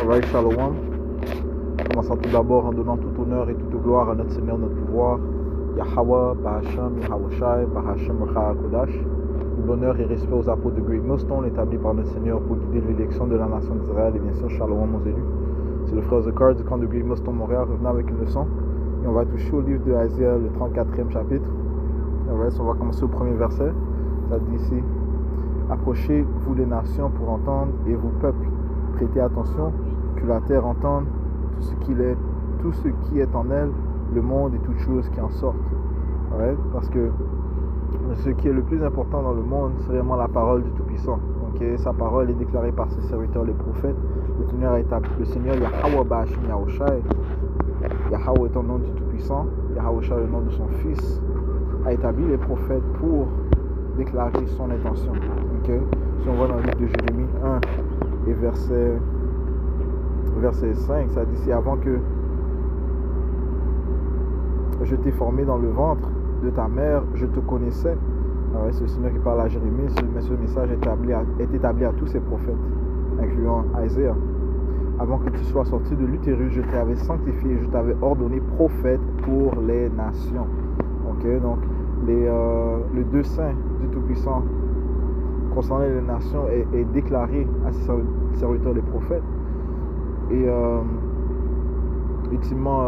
Alright, Shalom. Commençons tout d'abord en donnant tout honneur et toute gloire à notre Seigneur, notre pouvoir, Yahweh, Bahashem, Yahawashi, Bahashem, Kodash. L'honneur et respect aux apôtres de Great Millstone établis par notre Seigneur pour guider l'élection de la nation d'Israël et bien sûr Shalom aux élus. C'est le frère Zakar du camp de Great Millstone Montréal revenant avec une leçon. Et on va toucher au livre de Isaiah, le 34e chapitre. Alright, on va commencer au premier verset. Ça dit ici: approchez, vous les nations, pour entendre, et vous peuples, prêtez attention, que la terre entende tout ce qui est en elle, le monde et toutes choses qui en sortent. Ouais, parce que ce qui est le plus important dans le monde, c'est vraiment la parole du Tout-Puissant. Okay? Sa parole est déclarée par ses serviteurs, les prophètes. Le Seigneur Yahweh Bahashem Yahawashi, Yahweh est au nom du Tout-Puissant, Yahawashi est le nom de son Fils, a établi les prophètes pour déclarer son intention. Okay? Si on va dans le livre de Jérémie 1 et verset 5, ça dit: c'est avant que je t'ai formé dans le ventre de ta mère, je te connaissais. Alors, c'est le Seigneur qui parle à Jérémie. Ce message est établi à tous ses prophètes, incluant Isaiah. Avant que tu sois sorti de l'utérus, je t'avais sanctifié, je t'avais ordonné prophète pour les nations. Okay? Donc, le dessein du Tout-Puissant concernant les nations est déclaré à ses serviteurs, les prophètes. Et ultimement,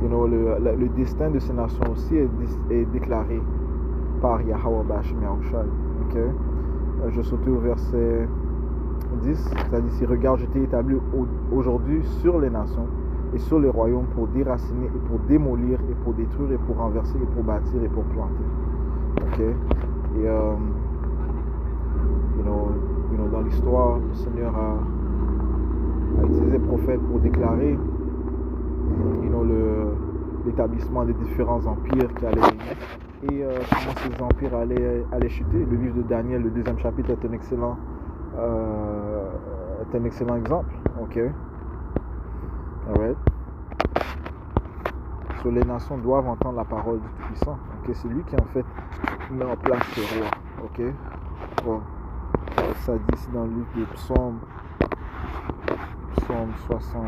le destin de ces nations aussi est déclaré par Yahweh Bahashem Yahawashi. Okay? Je saute au verset 10, ça dit ici: regarde, je t'ai établi aujourd'hui sur les nations et sur les royaumes pour déraciner et pour démolir et pour détruire et pour renverser et pour bâtir et pour planter. Okay? Et dans l'histoire, le Seigneur a utilisé les prophètes pour déclarer l'établissement des différents empires qui allaient venir et comment ces empires allaient chuter. Le livre de Daniel, le 2e chapitre, est un excellent exemple. Ok. Alright. So, les nations doivent entendre la parole du Tout-Puissant. Okay? C'est lui qui en fait met en place ces rois. Ok. Bon. Ça dit ici dans le livre des Psaume 75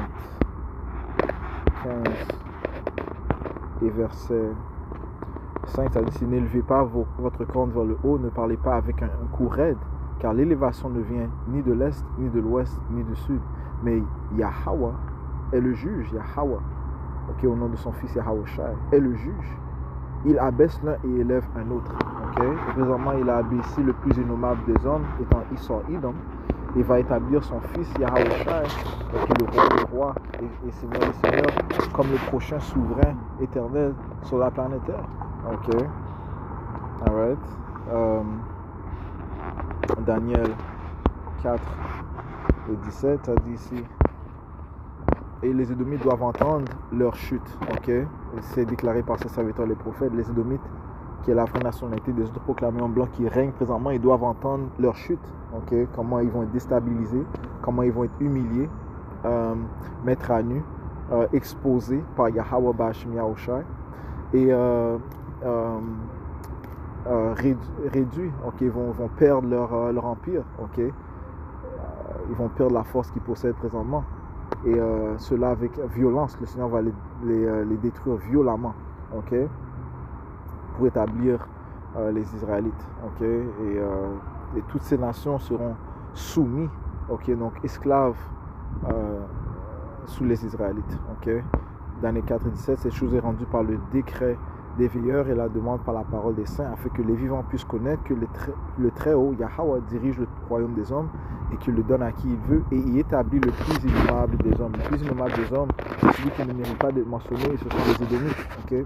et verset 5, ça dit: si n'élevez pas votre corne vers le haut, ne parlez pas avec un coup raide, car l'élévation ne vient ni de l'est, ni de l'ouest, ni du sud, mais Yahweh est le juge. Yahweh, okay, au nom de son fils Yahawashi, est le juge. Il abaisse l'un et élève un autre. Okay? Et présentement, il a abaissé le plus innommable des hommes, étant Esau Edom. Il va établir son fils Yahawashi, qui est le roi des rois et Seigneur des seigneurs, comme le prochain souverain éternel sur la planète Terre. Ok. Alright. Daniel 4 et 17, ça dit ici: et les Édomites doivent entendre leur chute. Ok. C'est déclaré par ses serviteurs les prophètes. Les Édomites, qui est la vraie nationalité des autoproclamés en blanc qui règnent présentement, ils doivent entendre leur chute. Okay? Comment ils vont être déstabilisés, comment ils vont être humiliés, mettre à nu, exposés par Yahweh Bahashem Yahawashi et réduits. Okay? Ils vont perdre leur empire. Okay? Ils vont perdre la force qu'ils possèdent présentement. Et cela avec violence. Le Seigneur va les détruire violemment. Okay? Pour établir les Israélites. Okay? Et toutes ces nations seront soumises, okay? Donc esclaves sous les Israélites. Okay? Daniel 4 et 17, cette chose est rendue par le décret des veilleurs et la demande par la parole des saints, afin que les vivants puissent connaître que le Très-Haut, Yahweh, dirige le royaume des hommes et qu'il le donne à qui il veut et y établit le plus innommable des hommes. Le plus innommable des hommes, c'est celui qui ne mérite pas d'être mentionné, ce sont les Édomites. Okay?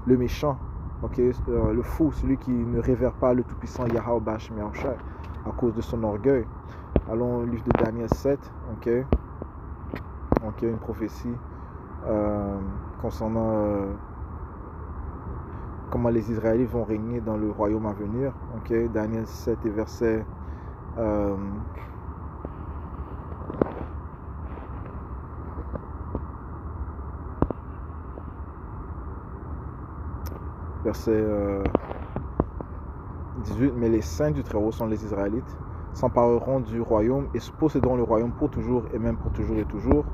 Le méchant, okay? Le fou, celui qui ne révère pas le Tout-Puissant Yahweh Bahashem Yahawashi à cause de son orgueil. Allons au livre de Daniel 7, okay? Okay, une prophétie concernant comment les Israélites vont régner dans le royaume à venir. Okay? Daniel 7 et verset verset 18, mais les saints du Très-Haut sont les Israélites. s'empareront du royaume et posséderont le royaume pour toujours et même pour toujours et toujours.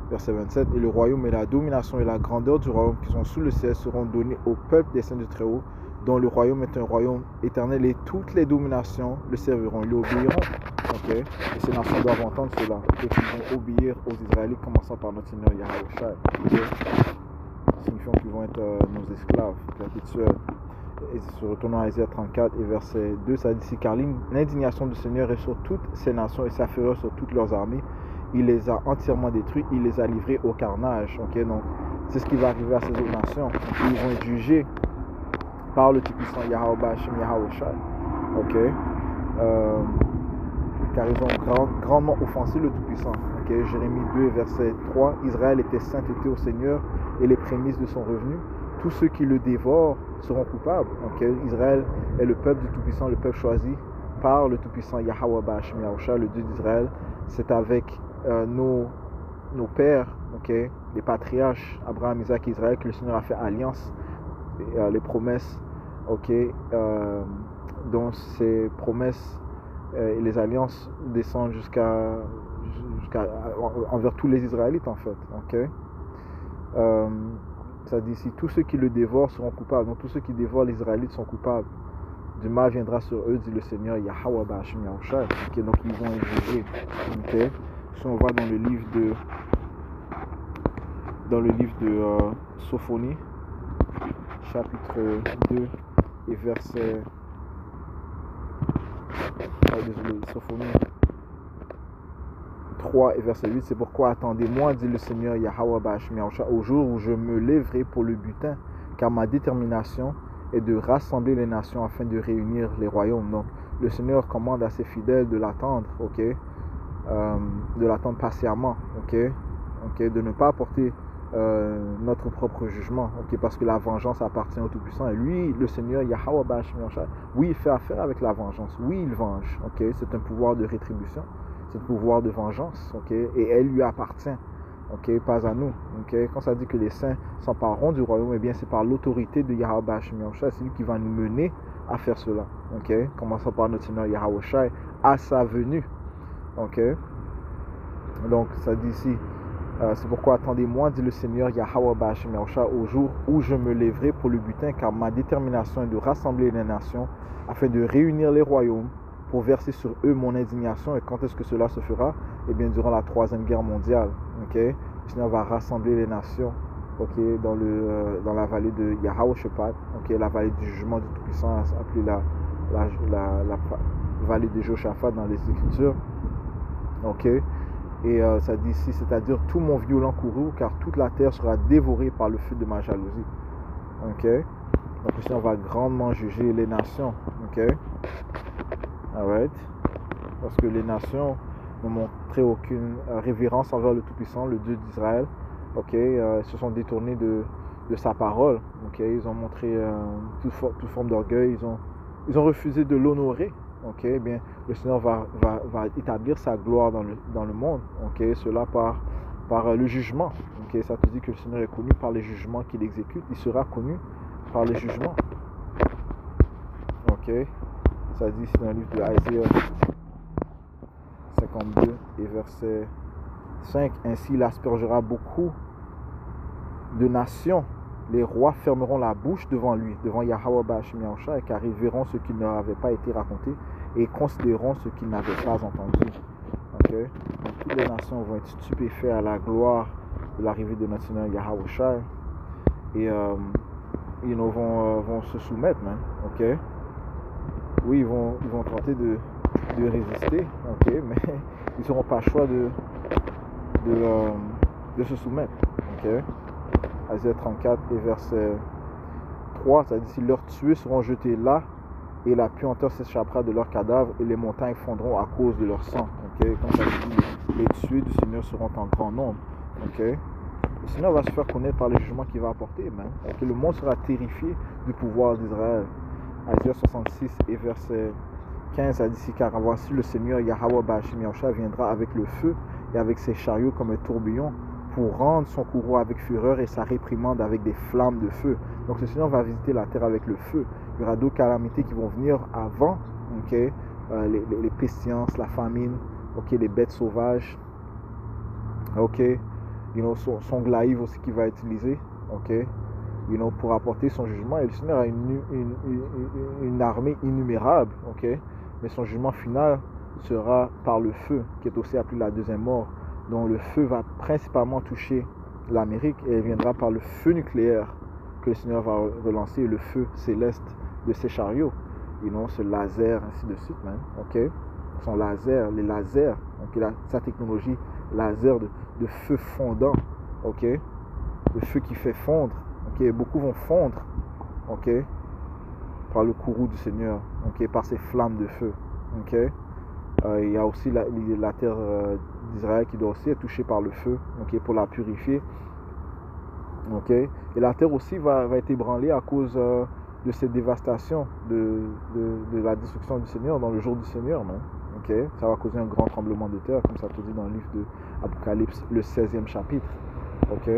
Verset 27. Et le royaume et la domination et la grandeur du royaume qui sont sous le ciel seront donnés au peuple des saints du Très-Haut, dont le royaume est un royaume éternel et toutes les dominations le serviront, lui obéiront. Okay? Et ces nations doivent entendre cela, okay? Qu'ils vont obéir aux Israélites, commençant par notre Seigneur Yahawashi, okay? Signifiant qu'ils vont être nos esclaves perpétuels. Et se retournant à Isaïe 34 et verset 2, ça dit ici, car l'indignation du Seigneur est sur toutes ces nations et sa fureur sur toutes leurs armées. Il les a entièrement détruits, il les a livrés au carnage. Okay? Donc, c'est ce qui va arriver à ces autres nations. Ils vont être jugés par le Tout-Puissant Yahweh Hashem Yahawashi. Okay? Car ils ont grandement offensé le Tout-Puissant. Okay? Jérémie 2, verset 3, Israël était sainteté au Seigneur et les prémices de son revenu. Tous ceux qui le dévorent seront coupables. Okay? Israël est le peuple du Tout-Puissant, le peuple choisi par le Tout-Puissant Yahweh Hashem Yahawashi, le Dieu d'Israël. C'est avec nos pères, okay? Les patriarches, Abraham, Isaac et Israël, que le Seigneur a fait alliance, les promesses, okay? Dont ces promesses et les alliances descendent envers tous les Israélites en fait. Okay? Ça dit ici, tous ceux qui le dévorent seront coupables. Donc tous ceux qui dévorent les Israélites sont coupables. Du mal viendra sur eux, dit le Seigneur Yahweh Hashem Yahawashi. Okay? Donc ils vont être jugés. Okay? Si on va dans le livre de Sophonie, chapitre 2 et verset Sophonie 3 et verset 8, c'est pourquoi attendez-moi, dit le Seigneur Yahweh Hashem Yahawashi, au jour où je me lèverai pour le butin, car ma détermination est de rassembler les nations afin de réunir les royaumes. Donc le Seigneur commande à ses fidèles de l'attendre, okay? De l'attendre patiemment, okay? Okay? De ne pas apporter notre propre jugement, okay? Parce que la vengeance appartient au Tout-Puissant. Et lui, le Seigneur Yahweh Hashem Yahawashi, oui, il fait affaire avec la vengeance, oui, il venge, okay? C'est un pouvoir de rétribution, c'est un pouvoir de vengeance, okay? Et elle lui appartient, okay? Pas à nous. Okay? Quand ça dit que les saints s'empareront du royaume, eh bien c'est par l'autorité de Yahweh Hashem Yahawashi, c'est lui qui va nous mener à faire cela, okay? Commençons par notre Seigneur Yahawashi à sa venue, okay? Donc ça dit ici, c'est pourquoi attendez-moi, dit le Seigneur Yahweh Hashem Yahawashi, au jour où je me lèverai pour le butin, car ma détermination est de rassembler les nations afin de réunir les royaumes pour verser sur eux mon indignation. Et quand est-ce que cela se fera? Eh bien durant la 3e guerre mondiale. Okay? Le Seigneur va rassembler les nations, okay? Dans la vallée de Yahawashi-Pat, okay? La vallée du jugement du Tout-Puissant, appelée la vallée de Joshaphat dans les Écritures. Okay? Et ça dit ici, c'est-à-dire tout mon violent courroux, car toute la terre sera dévorée par le feu de ma jalousie. Okay? Donc le Seigneur va grandement juger les nations. Okay? Alright? Parce que les nations n'ont montré aucune révérence envers le Tout-Puissant, le Dieu d'Israël. Okay? Ils se sont détournés de sa parole. Okay? Ils ont montré toute forme d'orgueil. Ils ont refusé de l'honorer. Okay? Eh bien, le Seigneur va établir sa gloire dans le monde. Okay? Cela par le jugement. Okay? Ça te dit que le Seigneur est connu par les jugements qu'il exécute. Il sera connu par les jugements. Okay? Ça dit ici dans le livre de Isaïe 52 et verset 5. Ainsi il aspergera beaucoup de nations. Les rois fermeront la bouche devant lui, devant Yahweh Hashem Yahawashi, car ils verront ce qui ne leur avait pas été raconté et considéreront ce qu'ils n'avaient pas entendu. Okay? Donc, toutes les nations vont être stupéfaites à la gloire de l'arrivée de notre Seigneur Yahawashi et ils vont se soumettre, man. Okay? Oui, ils vont tenter de résister, okay? Mais ils n'auront pas le choix de se soumettre. Okay? Isaïe 34 et verset 3, ça dit, si leurs tués seront jetés là, et la puanteur s'échappera de leurs cadavres, et les montagnes fondront à cause de leur sang. Okay? Comme ça dit, les tués du Seigneur seront en grand nombre. Okay? Le Seigneur va se faire connaître par les jugements qu'il va apporter. Okay? Le monde sera terrifié du pouvoir d'Israël. Isaïe 66 et verset 15, ça dit ici, car voici le Seigneur Yahweh Hashem Yahawashi viendra avec le feu et avec ses chariots comme un tourbillon, pour rendre son courroux avec fureur et sa réprimande avec des flammes de feu. Donc le Seigneur va visiter la terre avec le feu. Il y aura d'autres calamités qui vont venir avant, okay, les pestilences, la famine, ok, les bêtes sauvages, ok, son glaive aussi qui va utiliser, ok, pour apporter son jugement. Et le Seigneur a une armée innumerable, ok, mais son jugement final sera par le feu, qui est aussi appelé la deuxième mort. Donc le feu va principalement toucher l'Amérique et elle viendra par le feu nucléaire que le Seigneur va relancer, le feu céleste de ses chariots, ce laser, ainsi de suite, man, ok, son laser, les lasers, ok, sa technologie laser de feu fondant, ok, le feu qui fait fondre, ok, beaucoup vont fondre, ok, par le courroux du Seigneur, ok, par ces flammes de feu, ok. Il y a aussi la terre d'Israël qui doit aussi être touchée par le feu, ok, pour la purifier, ok. Et la terre aussi va être ébranlée à cause de cette dévastation, de la destruction du Seigneur dans le jour du Seigneur, non? Ok, ça va causer un grand tremblement de terre, comme ça te dit dans le livre de Apocalypse, le 16e chapitre, ok.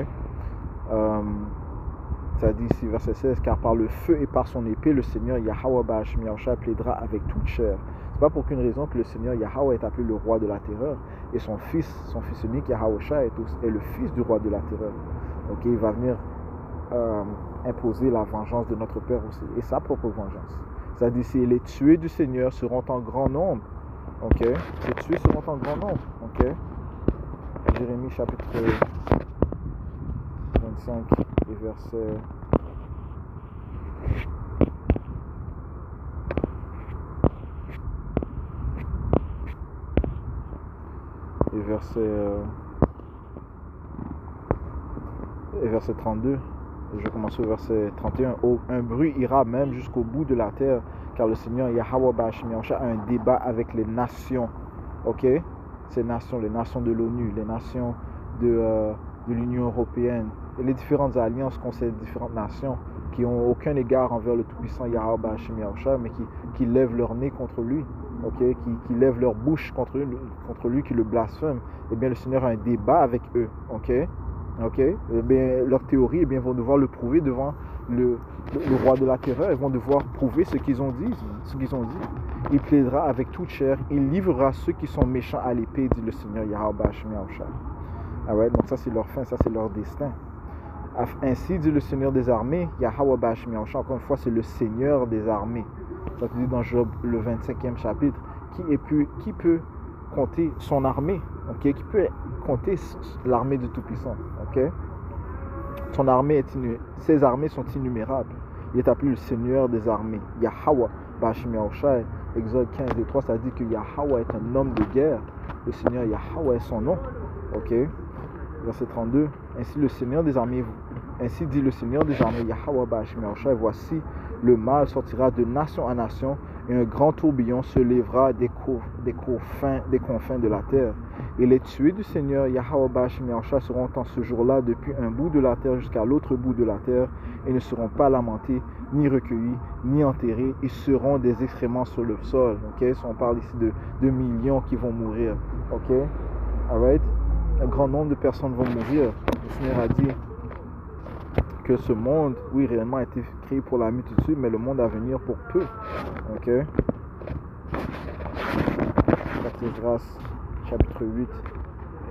Ça dit ici, verset 16, car par le feu et par son épée, le Seigneur Yahweh Bahasham Yahushua plaidera avec toute chair. C'est pas pour qu'une raison que le Seigneur Yahweh est appelé le roi de la terreur, et son fils unique Yahushua est le fils du roi de la terreur. Ok, il va venir imposer la vengeance de notre Père aussi, et sa propre vengeance. Ça dit ici, les tués du Seigneur seront en grand nombre. Ok, les tués seront en grand nombre. Ok, Jérémie chapitre 25 et verset verset 32. Je commence au verset 31. Oh, un bruit ira même jusqu'au bout de la terre, car le Seigneur Yahweh Bahasham Yahushua a un débat avec les nations. Ok, ces nations, les nations de l'ONU, les nations de l'Union européenne, et les différentes alliances qu'ont ces différentes nations qui n'ont aucun égard envers le Tout-Puissant Yahweh Bahasham Yahushua, mais qui lèvent leur nez contre lui, okay, qui lèvent leur bouche contre lui, qui le blasphèment. Eh bien, le Seigneur a un débat avec eux, ok. Eh bien, leur théorie, eh bien, vont devoir le prouver devant le roi de la terreur. Ils vont devoir prouver ce qu'ils ont dit. Il plaidera avec toute chair. Il livrera ceux qui sont méchants à l'épée, dit le Seigneur Yahweh Bahasham Yahushua. Donc ça, c'est leur fin, ça, c'est leur destin. Ainsi dit le Seigneur des armées, Yahweh Bahasham Yahushua. Encore une fois, c'est le Seigneur des armées. Ça te dit dans Job, le 25e chapitre, qui peut compter son armée, okay? Qui peut compter l'armée du Tout-Puissant, okay? Ses armées sont innumérables. Il est appelé le Seigneur des armées, Yahweh Bahasham Yahushua. Exode 15 et 3, ça dit que Yahweh est un homme de guerre. Le Seigneur Yahweh est son nom, ok. Verset 32, ainsi dit le Seigneur des armées, Yahweh Bahasham Yahushua, voici le mal sortira de nation à nation, et un grand tourbillon se lèvera des confins de la terre. Et les tués du Seigneur Yahweh Bahasham Yahushua seront en ce jour-là depuis un bout de la terre jusqu'à l'autre bout de la terre, et ne seront pas lamentés, ni recueillis, ni enterrés. Ils seront des excréments sur le sol. Okay? On parle ici de millions qui vont mourir. Ok, alright? Un grand nombre de personnes vont mourir. Le Seigneur a dit que ce monde, oui, réellement a été créé pour la multitude, mais le monde à venir pour peu. Ok. Grâce, chapitre 8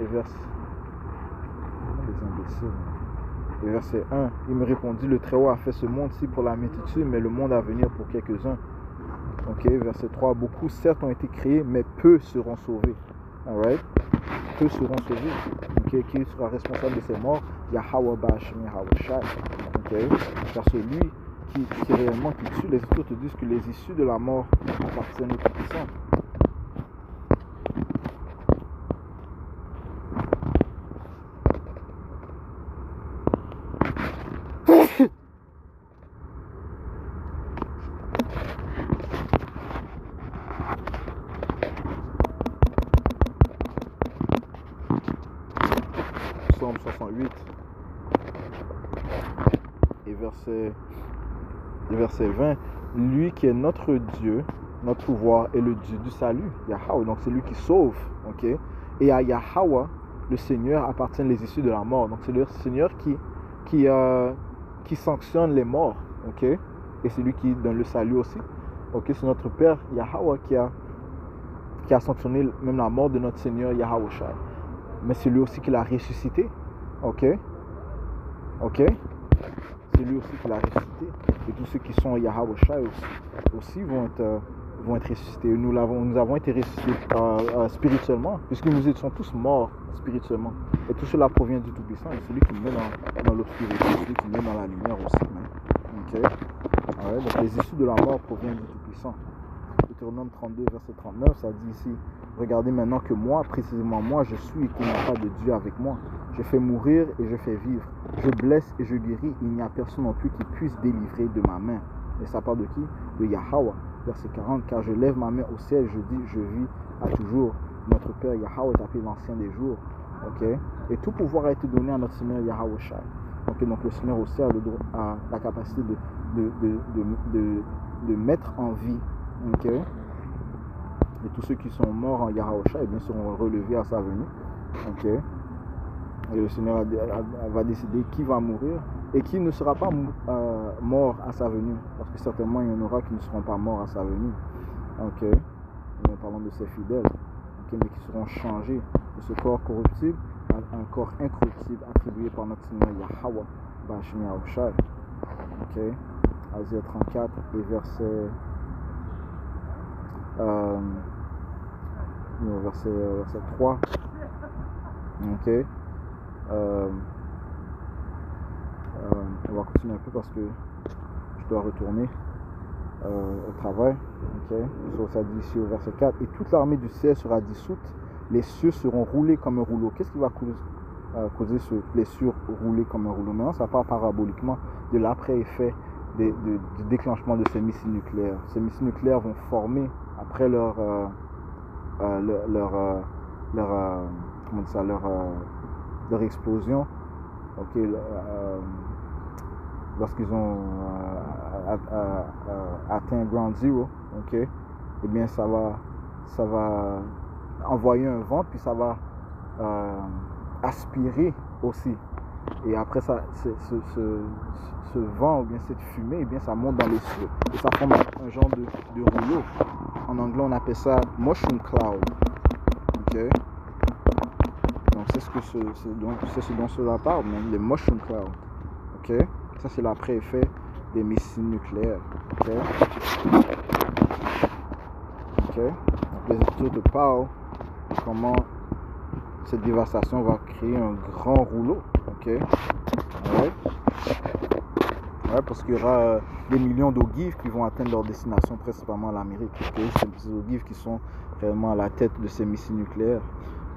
et verset. Et verset 1. Il me répondit, le Très-Haut a fait ce monde-ci pour la multitude, mais le monde à venir pour quelques-uns. Ok. Verset 3. Beaucoup certes ont été créés, mais peu seront sauvés. Alright. Peu seront sauvés. Okay. Qui sera responsable de ces morts? Yahweh Bahasham Yahushua. Okay. Car celui qui réellement qui tue, les Écritures te disent que les issues de la mort appartiennent au Tout-Puissant. Psaume 68 et verset 20, lui qui est notre Dieu, notre pouvoir est le Dieu du salut, Yahweh, donc c'est lui qui sauve, ok, et à Yahweh, le Seigneur, appartiennent les issues de la mort, donc c'est le Seigneur qui sanctionne les morts, ok, et c'est lui qui donne le salut aussi, ok, c'est notre Père Yahweh qui a sanctionné même la mort de notre Seigneur Yahweh Shai. Mais c'est lui aussi qui l'a ressuscité. Ok? C'est lui aussi qui l'a ressuscité. Et tous ceux qui sont Yahweh Shai aussi vont être ressuscités. Nous avons été ressuscités spirituellement, puisque nous étions tous morts spirituellement. Et tout cela provient du Tout-Puissant. Et celui qui met dans l'obscurité, celui qui met dans la lumière aussi. Ok? Donc les issues de la mort proviennent du Tout-Puissant. Deutéronome 32, verset 39, ça dit ici: regardez maintenant que moi, précisément moi, je suis et qu'il n'y a pas de Dieu avec moi. Je fais mourir et je fais vivre. Je blesse et je guéris. Il n'y a personne non plus qui puisse délivrer de ma main. Et ça part de qui? De Yahweh. Verset 40, car je lève ma main au ciel, je dis, je vis à toujours. Notre Père Yahweh est appelé l'ancien des jours. Okay? Et tout pouvoir a été donné à notre Seigneur Yahweh Shai. Okay? Donc le Seigneur au ciel a la capacité de mettre en vie. Okay? Et tous ceux qui sont morts en Yahweh Shai, eh bien, seront relevés à sa venue. Okay? Et le Seigneur va décider qui va mourir et qui ne sera pas mort à sa venue. Parce que certainement, il y en aura qui ne seront pas morts à sa venue. Ok. Nous parlons de ces fidèles. Okay, mais qui seront changés de ce corps corruptible à un corps incorruptible attribué par notre Seigneur Yahweh Bashmi Aoushai. Ok. Asia 34 et verset 3. Ok. On va continuer un peu parce que je dois retourner au travail. Okay. Ça dit ici au verset 4: et toute l'armée du ciel sera dissoute, les cieux seront roulés comme un rouleau. Qu'est-ce qui va causer les cieux roulés comme un rouleau? Maintenant, ça part paraboliquement de l'après-effet du déclenchement de ces missiles nucléaires. Ces missiles nucléaires vont former après leur explosion. Okay, lorsqu'ils ont atteint ground zero, okay, eh bien ça va envoyer un vent, puis ça va aspirer aussi. Et après ça, ce vent ou bien cette fumée, eh bien ça monte dans les cieux et ça forme un genre de rouleau. En anglais, on appelle ça mushroom cloud. Okay. Donc c'est ce dont cela parle, même les mushroom cloud. Ok, ça c'est l'après-effet des missiles nucléaires. Ok. Donc les Écritures te parlent de comment cette dévastation va créer un grand rouleau. Ok. Ouais, parce qu'il y aura des millions d'ogives qui vont atteindre leur destination, principalement l'Amérique. Okay? Ces ogives qui sont réellement à la tête de ces missiles nucléaires.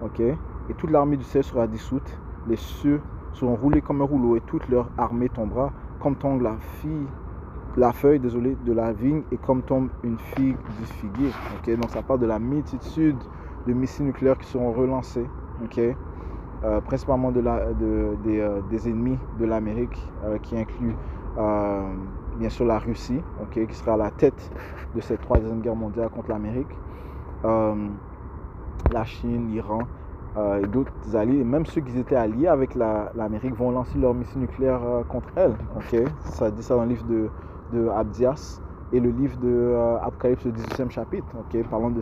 Okay? Et toute l'armée du ciel sera dissoute, les cieux seront roulés comme un rouleau et toute leur armée tombera comme tombe la feuille de la vigne et comme tombe une figue du figuier. Okay? Donc ça parle de la multitude de missiles nucléaires qui seront relancés. Okay? Principalement des ennemis de l'Amérique, qui incluent bien sûr la Russie, okay, qui sera à la tête de cette troisième guerre mondiale contre l'Amérique, la Chine, l'Iran et d'autres alliés, et même ceux qui étaient alliés avec l'Amérique vont lancer leurs missiles nucléaires contre elle. Okay. Ça dit ça dans le livre de Abdias et le livre de Apocalypse, le 18e chapitre, okay, parlant de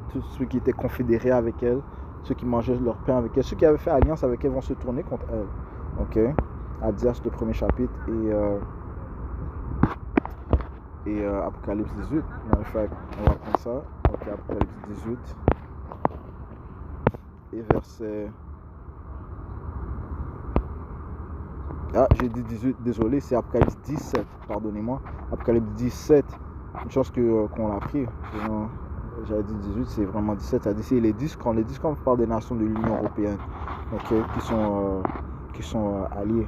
tous ceux qui étaient confédérés avec elle, ceux qui mangeaient leur pain avec elle, ceux qui avaient fait alliance avec elle vont se tourner contre elle. Okay. Abdias, le premier chapitre, et Apocalypse 18. En fait, on va prendre ça. Okay, Apocalypse 18 et verset... Ah, j'ai dit 18, désolé, c'est Apocalypse 17, pardonnez-moi. Apocalypse 17, une chose qu'on l'a pris. J'avais dit 18, c'est vraiment 17. Ça dit, c'est les 10 quand on parle des nations de l'Union européenne, okay, qui sont alliés,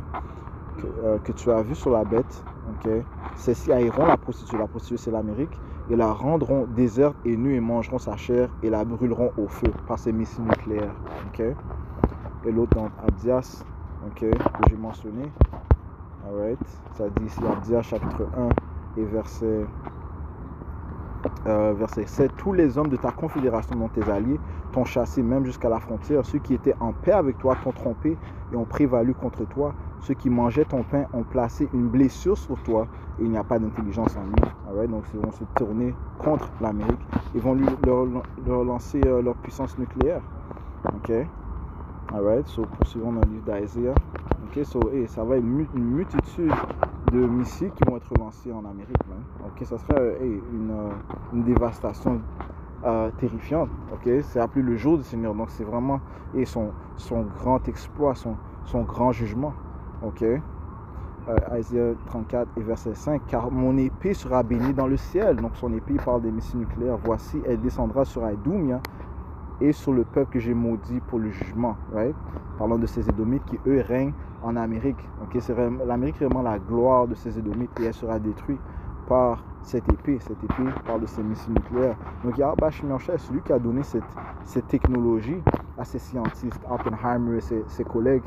que tu as vu sur la bête, okay. Celles-ci haïront la prostituée c'est l'Amérique, et la rendront déserte et nue et mangeront sa chair et la brûleront au feu par ses missiles nucléaires. Okay. Et l'autre dans Abdias, okay, que j'ai mentionné, alright. Ça dit ici Abdias chapitre 1 et verset 7, tous les hommes de ta confédération dont tes alliés t'ont chassé même jusqu'à la frontière, ceux qui étaient en paix avec toi t'ont trompé et ont prévalu contre toi, ceux qui mangeaient ton pain ont placé une blessure sur toi et il n'y a pas d'intelligence en lui. Alright? Donc ils vont se tourner contre l'Amérique. Ils vont leur lancer leur puissance nucléaire. Ok? Alright? So, poursuivons dans le livre d'Isaiah. Ok? So, ça va être une multitude de missiles qui vont être lancés en Amérique. Man. Ok? Ça sera une dévastation terrifiante. Ok? C'est appelé le jour du Seigneur. Donc c'est vraiment son grand exploit, son grand jugement. Ok? Isaiah 34 et verset 5. Car mon épée sera bénie dans le ciel. Donc son épée parle des missiles nucléaires. Voici, elle descendra sur Aïdoumia et sur le peuple que j'ai maudit pour le jugement. Right? Parlant de ces Édomites qui eux règnent en Amérique. Okay? L'Amérique est vraiment la gloire de ces Édomites et elle sera détruite par cette épée. Cette épée parle de ces missiles nucléaires. Donc Yahweh Shemyahushua, celui qui a donné cette technologie à ces scientifiques, Oppenheimer et ses collègues,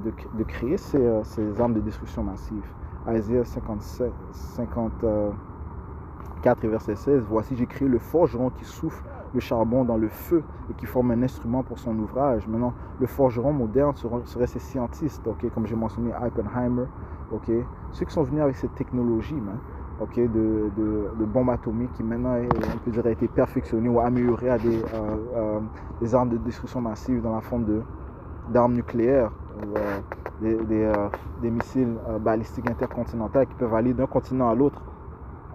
de créer ces armes de destruction massive. Isaiah 54 et verset 16. Voici, j'ai créé le forgeron qui souffle le charbon dans le feu et qui forme un instrument pour son ouvrage. Maintenant, le forgeron moderne serait ces scientistes, okay, comme j'ai mentionné Oppenheimer, okay, ceux qui sont venus avec cette technologie, okay, de bombes atomiques qui maintenant, on peut dire, a été perfectionnée ou améliorée à des armes de destruction massive dans la forme d'armes nucléaires, des missiles balistiques intercontinentaux qui peuvent aller d'un continent à l'autre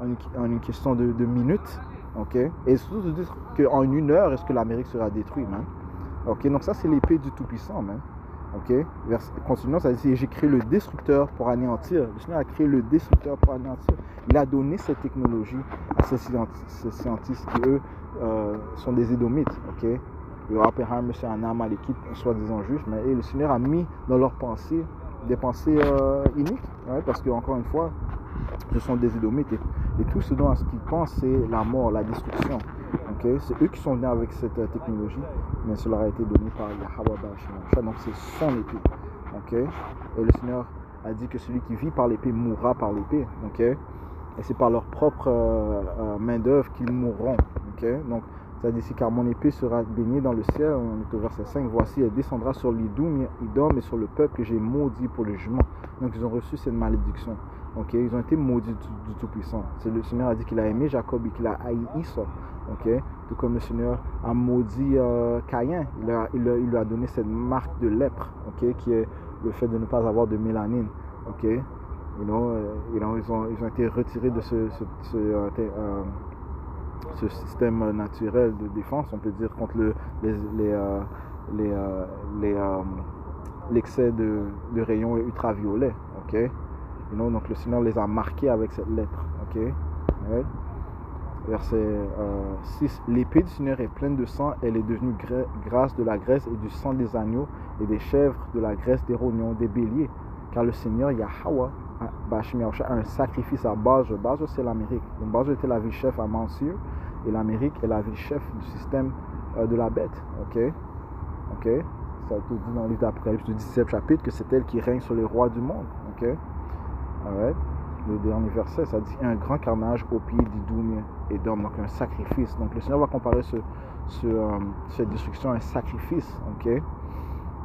en une question de minutes. Okay? Et surtout de dire qu'en 1 heure, est-ce que l'Amérique sera détruite, man? Okay? Donc ça, c'est l'épée du Tout-Puissant, man. Okay? Continuons, ça dit, j'ai créé le destructeur pour anéantir. Le Seigneur a créé le destructeur pour anéantir. Il a donné cette technologie à ces scientifiques qui, eux, sont des Édomites. Okay? Le Oppenheimer, c'est un Amalekite, soi-disant juif, mais le Seigneur a mis dans leurs pensées des pensées iniques, ouais, parce que, encore une fois, ce sont des Édomites et tout ce dont qu'ils pensent, c'est la mort, la destruction. Okay? C'est eux qui sont venus avec cette technologie, mais cela a été donné par Yahweh Bashim. Donc c'est son épée. Okay? Et le Seigneur a dit que celui qui vit par l'épée mourra par l'épée. Okay? Et c'est par leur propre main-d'œuvre qu'ils mourront. Okay? Donc ça dit ici, car mon épée sera baignée dans le ciel. On est au verset 5. Voici, elle descendra sur l'Idom et sur le peuple que j'ai maudit pour le jugement. Donc ils ont reçu cette malédiction. Okay? Ils ont été maudits du Tout-Puissant. Le Seigneur a dit qu'il a aimé Jacob et qu'il a haï Esau. Okay? Tout comme le Seigneur a maudit Caïn. Il lui a donné cette marque de lèpre, okay? Qui est le fait de ne pas avoir de mélanine. Okay? Ils ont été retirés de ce système naturel de défense, on peut dire, contre l'excès de rayons ultraviolets. Okay? Donc le Seigneur les a marqués avec cette lettre. Okay? Ouais. Verset 6. L'épée du Seigneur est pleine de sang, elle est devenue grasse de la graisse et du sang des agneaux et des chèvres, de la graisse des rognons, des béliers. Car le Seigneur Yahweh Bashim Yahushua a un sacrifice à Basra. Basra, c'est l'Amérique. Donc Basra était la ville-chef à Mansur et l'Amérique est la ville-chef du système de la bête. Okay? Okay? Ça a été dit dans le livre d'Apocalypse du 17e chapitre que c'est elle qui règne sur les rois du monde. Okay? Alright. Le dernier verset, ça dit un grand carnage au pied d'Idum et d'Om, donc un sacrifice. Donc le Seigneur va comparer cette destruction à un sacrifice. Okay?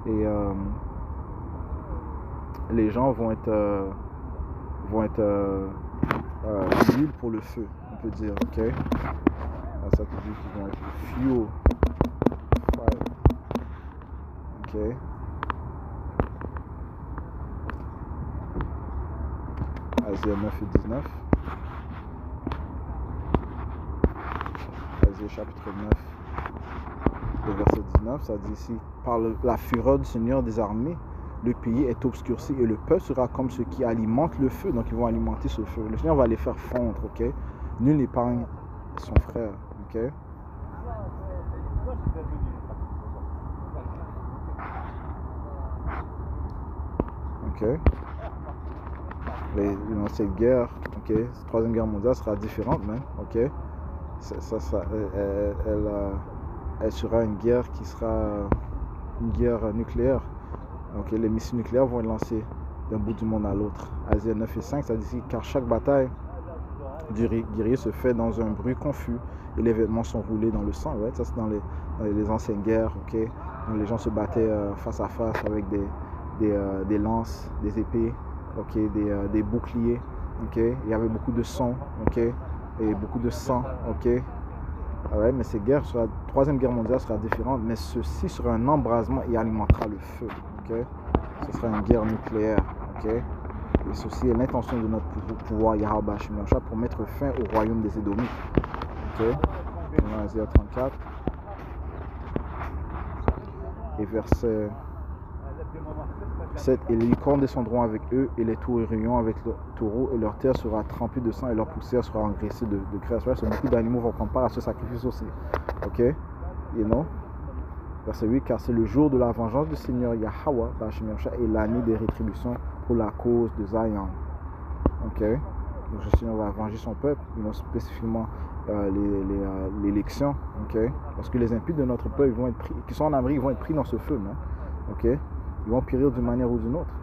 Et les gens vont être l'huile pour le feu, on peut dire. Okay? Ça te dit qu'ils vont être fuel. Fire. Okay? Isaiah 9 et 19. Isaiah chapitre 9, le verset 19, ça dit ici, par la fureur du Seigneur des armées, le pays est obscurci et le peuple sera comme ceux qui alimentent le feu. Donc ils vont alimenter ce feu. Le Seigneur va les faire fondre. Okay? Nul n'épargne son frère. Okay? Okay? Cette guerre, okay, cette troisième guerre mondiale sera différente, man. Okay? Elle sera une guerre qui sera une guerre nucléaire. Okay? Les missiles nucléaires vont être lancés d'un bout du monde à l'autre. Isaiah 9 et 5, ça dit car chaque bataille du guerrier se fait dans un bruit confus et les vêtements sont roulés dans le sang. Right? Ça, c'est dans les anciennes guerres. Okay? Donc, les gens se battaient face à face avec des des lances, des épées, ok, des boucliers, ok. Il y avait beaucoup de sang, ok, et beaucoup de sang, ok. Ouais, mais ces guerres, la troisième guerre mondiale sera différente, mais ceci sera un embrasement et alimentera le feu, ok. Ce sera une guerre nucléaire, ok. Et ceci est l'intention de notre pouvoir Yahweh Bashim Yahushua pour mettre fin au royaume des Édomites, ok. Dans Isaiah 34 et verset 7, et les licornes descendront avec eux, et les taureaux avec leurs taureaux, et leur terre sera trempée de sang, et leur poussière sera engraissée de graisse. Ouais, beaucoup d'animaux vont prendre part à ce sacrifice aussi. Ok, you know? Verset 8, car c'est le jour de la vengeance du Seigneur Yahweh et l'année des rétributions pour la cause de Zion. Ok, donc le Seigneur va venger son peuple, spécifiquement l'élection. Ok, parce que les impies de notre peuple vont être pris, qui sont en Amérique, vont être pris dans ce feu. Ok, ils vont périr d'une manière ou d'une autre.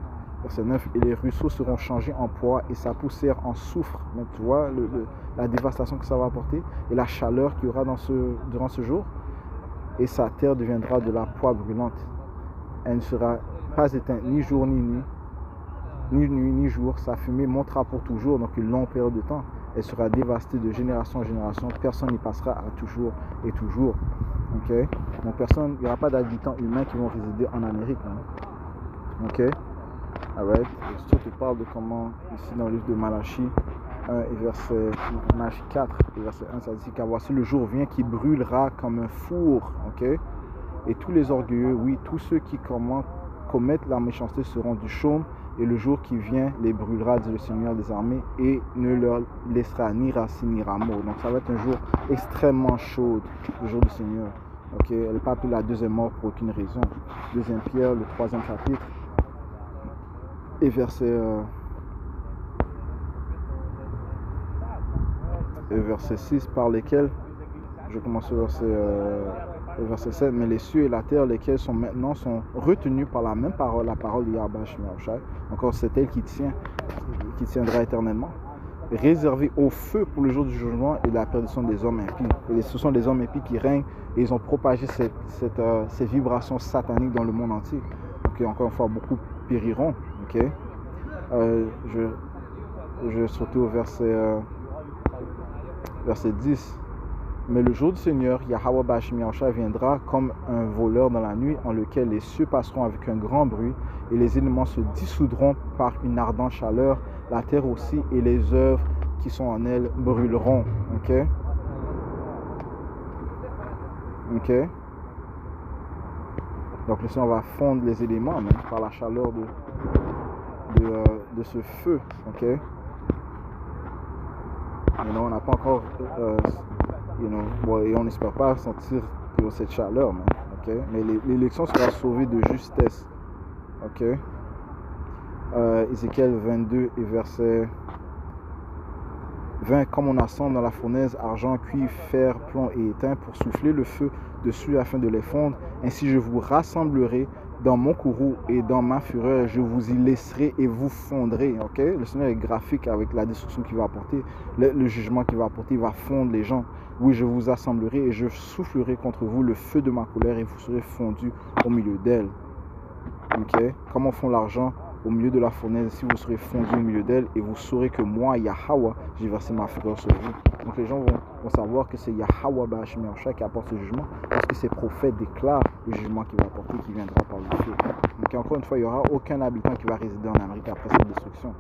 Verset 9, et les ruisseaux seront changés en poids et sa poussière en soufre. Donc tu vois la dévastation que ça va apporter et la chaleur qu'il y aura durant ce jour. Et sa terre deviendra de la poix brûlante. Elle ne sera pas éteinte ni jour ni nuit, ni nuit ni jour. Sa fumée montera pour toujours, donc une longue période de temps. Elle sera dévastée de génération en génération. Personne n'y passera à toujours et toujours. Ok, donc il n'y aura pas d'habitants humains qui vont résider en Amérique. Ok, alright. Je te parle de comment, ici dans le livre de Malachi 1 et verset Malachi 4 et verset 1, ça dit qu'à voici le jour vient qui brûlera comme un four. Ok, et tous les orgueilleux, oui, tous ceux qui commettent la méchanceté seront du chaume, et le jour qui vient les brûlera, dit le Seigneur des armées, et ne leur laissera ni racine ni rameau. Donc ça va être un jour extrêmement chaud, le jour du Seigneur. Ok, elle n'est pas appelée la deuxième mort pour aucune raison. Deuxième Pierre, le 3e chapitre, et verset 6, par lesquels, je commence au verset 7, mais les cieux et la terre, lesquels sont maintenant, sont retenus par la même parole, la parole de Yahweh Bashim Yahushua. Encore c'est elle qui tiendra éternellement, réservés au feu pour le jour du jugement et de la perdition des hommes impies. Et ce sont des hommes impies qui règnent et ils ont propagé ces vibrations sataniques dans le monde entier. Donc encore une fois, beaucoup périront. Ok, je vais sauter au verset 10. Mais le jour du Seigneur, Yahweh Bashim Yahushua viendra comme un voleur dans la nuit, en lequel les cieux passeront avec un grand bruit, et les éléments se dissoudront par une ardente chaleur, la terre aussi, et les œuvres qui sont en elle brûleront. Ok? Ok? Donc le Seigneur va fondre les éléments même, par la chaleur de ce feu. Ok? On n'a pas encore... et on n'espère pas sentir cette chaleur, okay? Mais l'élection sera sauvée de justesse. Ok, Ézéchiel 22 et verset 20, comme on assemble dans la fournaise argent, cuivre, fer, plomb et étain pour souffler le feu dessus afin de les fondre, ainsi je vous rassemblerai dans mon courroux et dans ma fureur, je vous y laisserai et vous fondrez. Ok, le Seigneur est graphique avec la destruction qu'il va apporter, le jugement qu'il va apporter. Il va fondre les gens. Oui, je vous assemblerai et je soufflerai contre vous le feu de ma colère et vous serez fondus au milieu d'elle. Ok, comme on fond l'argent au milieu de la fournaise, si vous serez fondus au milieu d'elle, et vous saurez que moi, Yahweh, j'ai versé ma fureur sur vous. Donc les gens vont savoir que c'est Yahweh Bashim Yahushua qui apporte ce jugement, parce que ces prophètes déclarent le jugement qu'il va apporter, qui viendra par le feu. Donc encore une fois, il n'y aura aucun habitant qui va résider en Amérique après cette destruction.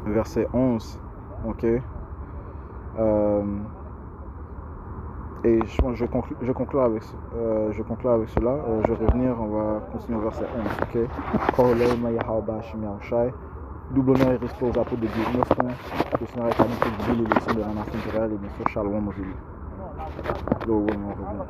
Verset 11. Ok. Et je conclue avec cela. Je vais revenir, on va continuer au verset 11. Ok. Double honneur et respect aux apôtres de Dieu. Le Seigneur est ami pour l'élection de la nation d'Israël et bien sûr, Shalom aux élus. Là où on revient.